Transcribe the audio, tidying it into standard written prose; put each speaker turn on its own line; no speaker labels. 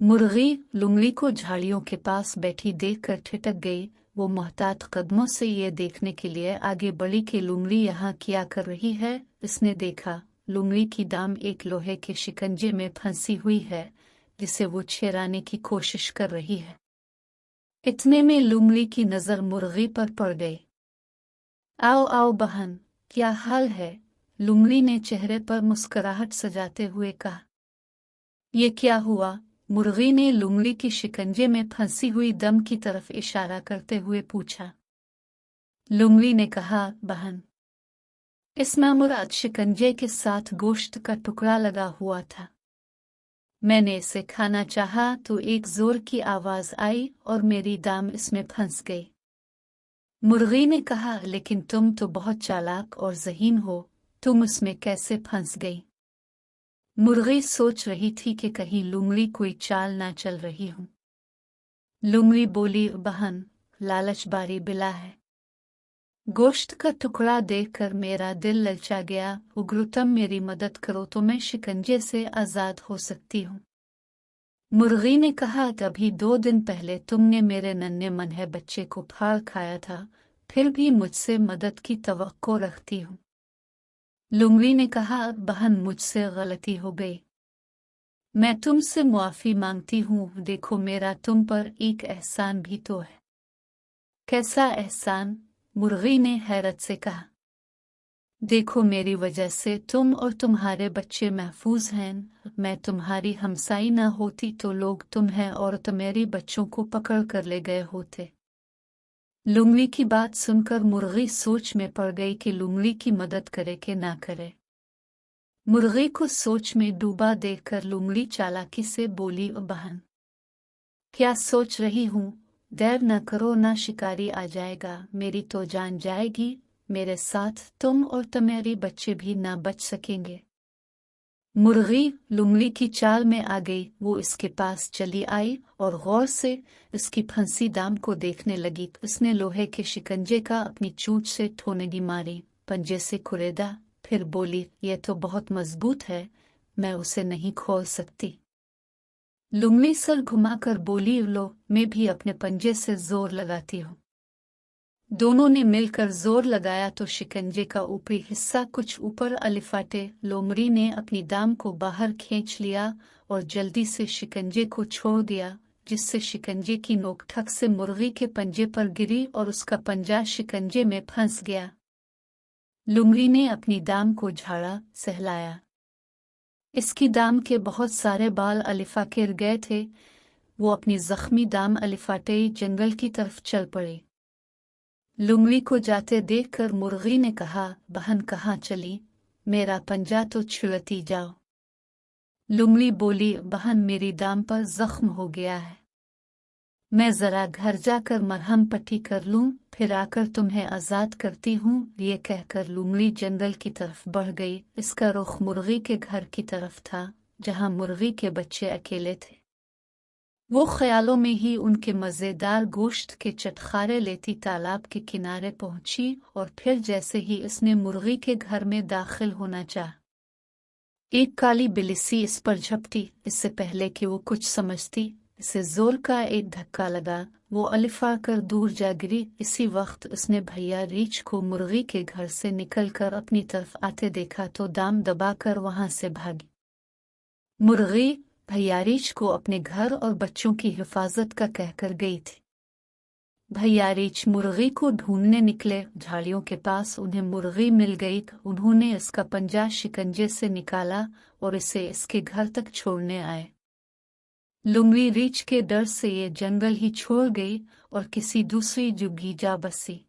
मुर्गी लुंगली को झाड़ियों के पास बैठी देखकर ठिठक गई। वो मोहतात कदमों से ये देखने के लिए आगे बढ़ी कि लुंगली यहाँ क्या कर रही है। इसने देखा लुंगली की दाम एक लोहे के शिकंजे में फंसी हुई है जिसे वो छेड़ाने की कोशिश कर रही है। इतने में लुंगली की नजर मुर्गी पर पड़ गई। आओ आओ बहन, क्या हाल है? लुंगली ने चेहरे पर मुस्कुराहट सजाते हुए कहा। ये क्या हुआ? मुर्गी ने लुंगली की शिकंजे में फंसी हुई दम की तरफ इशारा करते हुए पूछा। लुंगली ने कहा, बहन, इसमें मुराद शिकंजे के साथ गोश्त का टुकड़ा लगा हुआ था। मैंने इसे खाना चाहा तो एक जोर की आवाज आई और मेरी दाम इसमें फंस गई। मुर्गी ने कहा, लेकिन तुम तो बहुत चालाक और ज़हीन हो, तुम इसमें कैसे फंस गई? मुर्गी सोच रही थी कि कहीं लुंगली कोई चाल ना चल रही हो। लुंगली बोली, बहन, लालच बारी बिला है। गोश्त का टुकड़ा देखकर मेरा दिल ललचा गया। उग्र, तुम मेरी मदद करो तो मैं शिकंजे से आज़ाद हो सकती हूँ। मुर्गी ने कहा, अभी 2 दिन पहले तुमने मेरे नन्हे मुन्ने बच्चे को फाड़ खाया था, फिर भी मुझसे मदद की तवक्को रखती हूँ। लुंगली ने कहा, बहन, मुझसे गलती हो गई, मैं तुमसे मुआफ़ी मांगती हूँ। देखो, मेरा तुम पर एक एहसान भी तो है। कैसा एहसान? मुर्गी ने हैरत से कहा। देखो, मेरी वजह से तुम और तुम्हारे बच्चे महफूज हैं। मैं तुम्हारी हमसाई न होती तो लोग तुम्हें और तुम्हारे बच्चों को पकड़ कर ले गए होते। लुंगली की बात सुनकर मुर्गी सोच में पड़ गई कि लुंगली की मदद करे कि ना करे। मुर्गी को सोच में डूबा देखकर लुंगली चालाकी से बोली, बहन, क्या सोच रही हूँ? देर न करो, ना शिकारी आ जाएगा, मेरी तो जान जाएगी। मेरे साथ तुम और तुम्हारे बच्चे भी ना बच सकेंगे। मुर्गी लुंगली की चाल में आ गई। वो इसके पास चली आई और गौर से इसकी फंसी दाम को देखने लगी। उसने लोहे के शिकंजे का अपनी चोंच से ठोनगी मारी, पंजे से कुरेदा, फिर बोली, यह तो बहुत मजबूत है, मैं उसे नहीं खोल सकती। लुंगली सर घुमाकर बोली, लो, मैं भी अपने पंजे से जोर लगाती हूँ। दोनों ने मिलकर जोर लगाया तो शिकंजे का ऊपरी हिस्सा कुछ ऊपर अलिफाटे। लोमड़ी ने अपनी दाम को बाहर खींच लिया और जल्दी से शिकंजे को छोड़ दिया, जिससे शिकंजे की नोक ठक से मुर्गी के पंजे पर गिरी और उसका पंजा शिकंजे में फंस गया। लुंगड़ी ने अपनी दाम को झाड़ा, सहलाया। इसकी दाम के बहुत सारे बाल अलिफा गिर गए थे। वो अपनी जख्मी दाम अलिफाटे जंगल की तरफ चल पड़ी। लुंगड़ी को जाते देखकर मुर्गी ने कहा, बहन, कहाँ चली? मेरा पंजा तो छुड़ती जाओ। लुंगड़ी बोली, बहन, मेरी दाम पर जख्म हो गया है, मैं जरा घर जाकर मरहम पट्टी कर लूं, फिर आकर तुम्हें आज़ाद करती हूँ। ये कहकर लुंगड़ी जंगल की तरफ बढ़ गई। इसका रुख मुर्गी के घर की तरफ था, जहाँ मुर्गी के बच्चे अकेले थे। वो ख्यालों में ही उनके मज़ेदार गोश्त के चटखारे लेती तालाब के किनारे पहुंची और फिर जैसे ही इसने मुर्गी के घर में दाखिल होना चाहा, एक काली बिलिसी इस पर झपटी। इससे पहले कि वो कुछ समझती, इसे जोर का एक धक्का लगा। वो अलिफा कर दूर जा गिरी। इसी वक्त उसने भैया रीछ को मुर्गी के घर से निकलकर अपनी तरफ आते देखा तो दाम दबाकर वहां से भागी। मुर्गी भैयारीच को अपने घर और बच्चों की हिफाजत का कहकर गई थी। भैयारीच मुर्गी को ढूंढने निकले। झाड़ियों के पास उन्हें मुर्गी मिल गई। उन्होंने इसका पंजा शिकंजे से निकाला और इसे इसके घर तक छोड़ने आए। लुंगड़ी रीछ के डर से ये जंगल ही छोड़ गई और किसी दूसरी जुग्गी जा बसी।